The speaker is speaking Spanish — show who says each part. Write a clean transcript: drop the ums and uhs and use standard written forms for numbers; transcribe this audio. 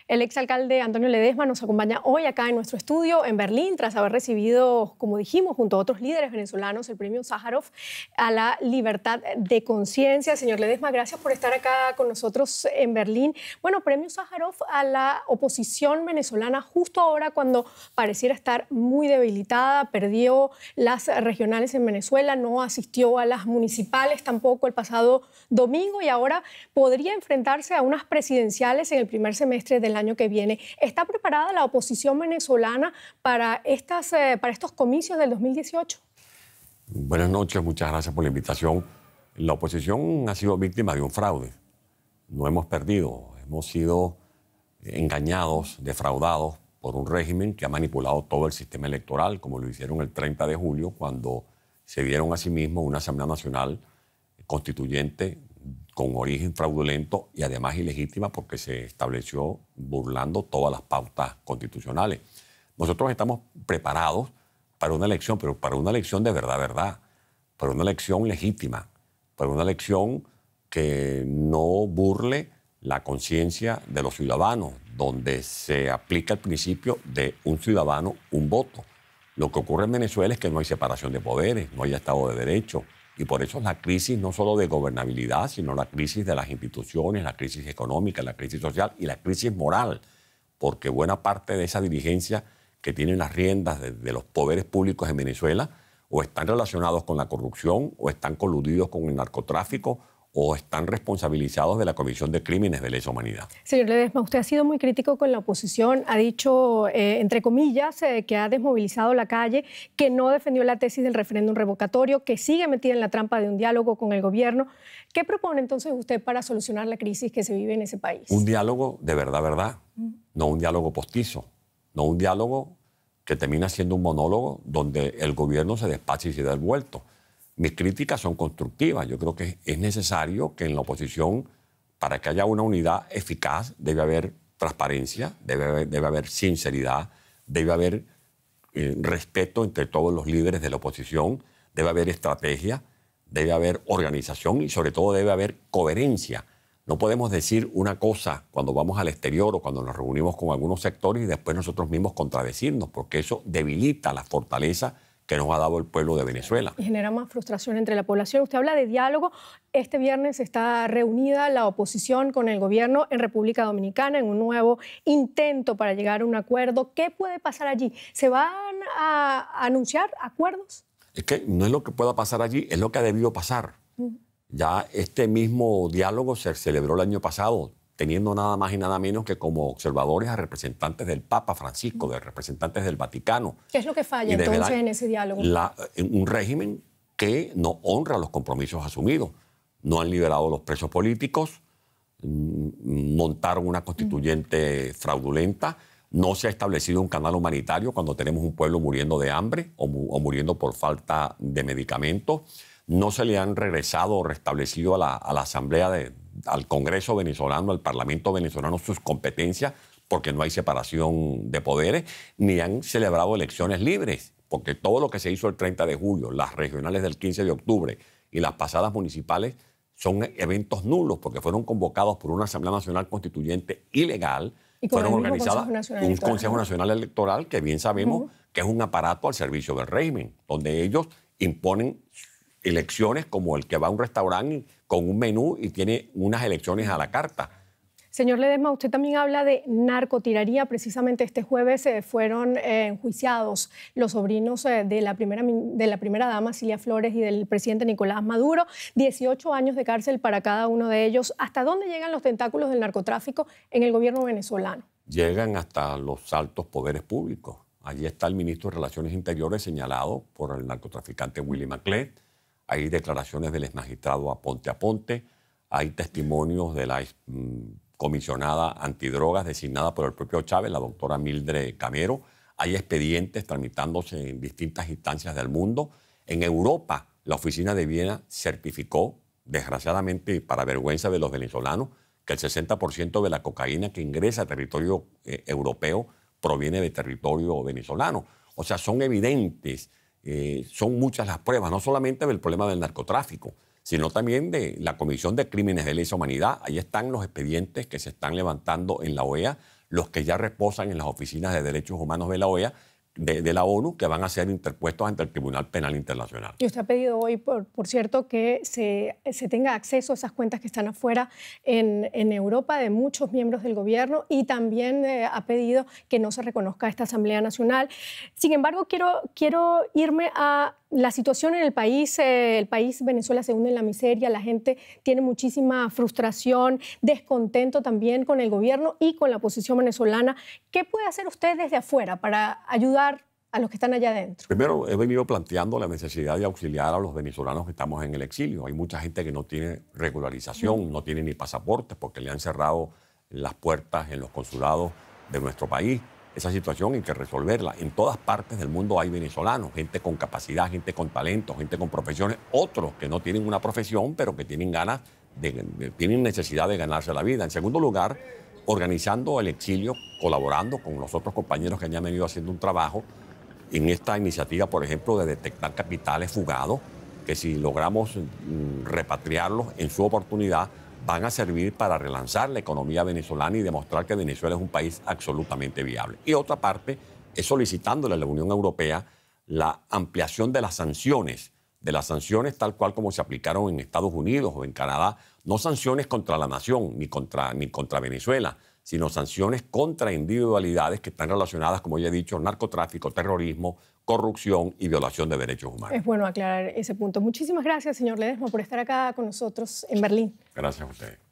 Speaker 1: El exalcalde Antonio Ledesma nos acompaña hoy acá en nuestro estudio en Berlín tras haber recibido, como dijimos, junto a otros líderes venezolanos, el premio Sájarov a la libertad de conciencia. Señor Ledesma, gracias por estar acá con nosotros en Berlín. Bueno, premio Sájarov a la oposición venezolana justo ahora cuando pareciera estar muy debilitada, perdió las regionales en Venezuela, no asistió a las municipales tampoco el pasado domingo y ahora podría enfrentarse a unas presidenciales en el primer semestre del año que viene. ¿Está preparada la oposición venezolana para estos comicios del 2018?
Speaker 2: Buenas noches, muchas gracias por la invitación. La oposición ha sido víctima de un fraude. No hemos perdido, hemos sido engañados, defraudados por un régimen que ha manipulado todo el sistema electoral, como lo hicieron el 30 de julio, cuando se dieron a sí mismos una Asamblea Nacional Constituyente con origen fraudulento y además ilegítima porque se estableció burlando todas las pautas constitucionales. Nosotros estamos preparados para una elección, pero para una elección de verdad, para una elección legítima, para una elección que no burle la conciencia de los ciudadanos, donde se aplica el principio de un ciudadano, un voto. Lo que ocurre en Venezuela es que no hay separación de poderes, no hay Estado de Derecho. Y por eso es la crisis no solo de gobernabilidad, sino la crisis de las instituciones, la crisis económica, la crisis social y la crisis moral. Porque buena parte de esa dirigencia que tienen las riendas de los poderes públicos en Venezuela o están relacionados con la corrupción o están coludidos con el narcotráfico o están responsabilizados de la comisión de crímenes de lesa humanidad.
Speaker 1: Señor Ledesma, usted ha sido muy crítico con la oposición, ha dicho, entre comillas, que ha desmovilizado la calle, que no defendió la tesis del referéndum revocatorio, que sigue metida en la trampa de un diálogo con el gobierno. ¿Qué propone entonces usted para solucionar la crisis que se vive en ese país?
Speaker 2: Un diálogo de verdad, no un diálogo postizo, no un diálogo que termina siendo un monólogo donde el gobierno se despacha y se da el vuelto. Mis críticas son constructivas. Yo creo que es necesario que en la oposición, para que haya una unidad eficaz, debe haber transparencia, debe haber sinceridad, debe haber respeto entre todos los líderes de la oposición, debe haber estrategia, debe haber organización y sobre todo debe haber coherencia. No podemos decir una cosa cuando vamos al exterior o cuando nos reunimos con algunos sectores y después nosotros mismos contradecirnos, porque eso debilita la fortaleza que nos ha dado el pueblo de Venezuela.
Speaker 1: Y genera más frustración entre la población. Usted habla de diálogo. Este viernes está reunida la oposición con el gobierno en República Dominicana en un nuevo intento para llegar a un acuerdo. ¿Qué puede pasar allí? ¿Se van a anunciar acuerdos?
Speaker 2: Es que no es lo que pueda pasar allí, es lo que ha debido pasar. Ya este mismo diálogo se celebró el año pasado, teniendo nada más y nada menos que como observadores a representantes del Papa Francisco, de representantes del Vaticano.
Speaker 1: ¿Qué es lo que falla entonces en ese diálogo?
Speaker 2: Un régimen que no honra los compromisos asumidos. No han liberado a los presos políticos, montaron una constituyente fraudulenta, no se ha establecido un canal humanitario cuando tenemos un pueblo muriendo de hambre o muriendo por falta de medicamentos. No se le han regresado o restablecido a la Asamblea al Congreso venezolano, al Parlamento venezolano, sus competencias, porque no hay separación de poderes, ni han celebrado elecciones libres, porque todo lo que se hizo el 30 de julio, las regionales del 15 de octubre y las pasadas municipales, son eventos nulos, porque fueron convocados por una Asamblea Nacional Constituyente ilegal,
Speaker 1: y
Speaker 2: fueron organizadas un Consejo Nacional Electoral que bien sabemos que es un aparato al servicio del régimen, donde ellos imponen elecciones como el que va a un restaurante con un menú y tiene unas elecciones a la carta.
Speaker 1: Señor Ledesma, usted también habla de narcotiranía. Precisamente este jueves fueron enjuiciados los sobrinos de la primera dama Cilia Flores y del presidente Nicolás Maduro. 18 años de cárcel para cada uno de ellos. ¿Hasta dónde llegan los tentáculos del narcotráfico en el gobierno venezolano?
Speaker 2: Llegan hasta los altos poderes públicos. Allí está el ministro de Relaciones Interiores señalado por el narcotraficante Willy McLeod. Hay declaraciones del exmagistrado Aponte, hay testimonios de la comisionada antidrogas designada por el propio Chávez, la doctora Mildred Camero, hay expedientes tramitándose en distintas instancias del mundo. En Europa, la oficina de Viena certificó, desgraciadamente para vergüenza de los venezolanos, que el 60% de la cocaína que ingresa a territorio europeo proviene de territorio venezolano. O sea, son evidentes. Son muchas las pruebas, no solamente del problema del narcotráfico, sino también de la Comisión de Crímenes de Lesa Humanidad. Ahí están los expedientes que se están levantando en la OEA, los que ya reposan en las oficinas de derechos humanos de la OEA, de la ONU, que van a ser interpuestos ante el Tribunal Penal Internacional.
Speaker 1: Y usted ha pedido hoy, por cierto, que se tenga acceso a esas cuentas que están afuera en Europa de muchos miembros del gobierno, y también ha pedido que no se reconozca esta Asamblea Nacional. Sin embargo, quiero irme a la situación en el país. El país Venezuela se hunde en la miseria, la gente tiene muchísima frustración, descontento también con el gobierno y con la oposición venezolana. ¿Qué puede hacer usted desde afuera para ayudar a los que están allá adentro?
Speaker 2: Primero, he venido planteando la necesidad de auxiliar a los venezolanos que estamos en el exilio. Hay mucha gente que no tiene regularización, no tiene ni pasaportes porque le han cerrado las puertas en los consulados de nuestro país. Esa situación hay que resolverla. En todas partes del mundo hay venezolanos, gente con capacidad, gente con talento, gente con profesiones, otros que no tienen una profesión, pero que tienen ganas, tienen necesidad de ganarse la vida. En segundo lugar, organizando el exilio, colaborando con los otros compañeros que han venido haciendo un trabajo en esta iniciativa, por ejemplo, de detectar capitales fugados, que si logramos repatriarlos en su oportunidad, van a servir para relanzar la economía venezolana y demostrar que Venezuela es un país absolutamente viable. Y otra parte es solicitándole a la Unión Europea la ampliación de las sanciones tal cual como se aplicaron en Estados Unidos o en Canadá, no sanciones contra la nación ni contra Venezuela, sino sanciones contra individualidades que están relacionadas, como ya he dicho, narcotráfico, terrorismo, corrupción y violación de derechos humanos.
Speaker 1: Es bueno aclarar ese punto. Muchísimas gracias, señor Ledesma, por estar acá con nosotros en Berlín.
Speaker 2: Gracias a ustedes.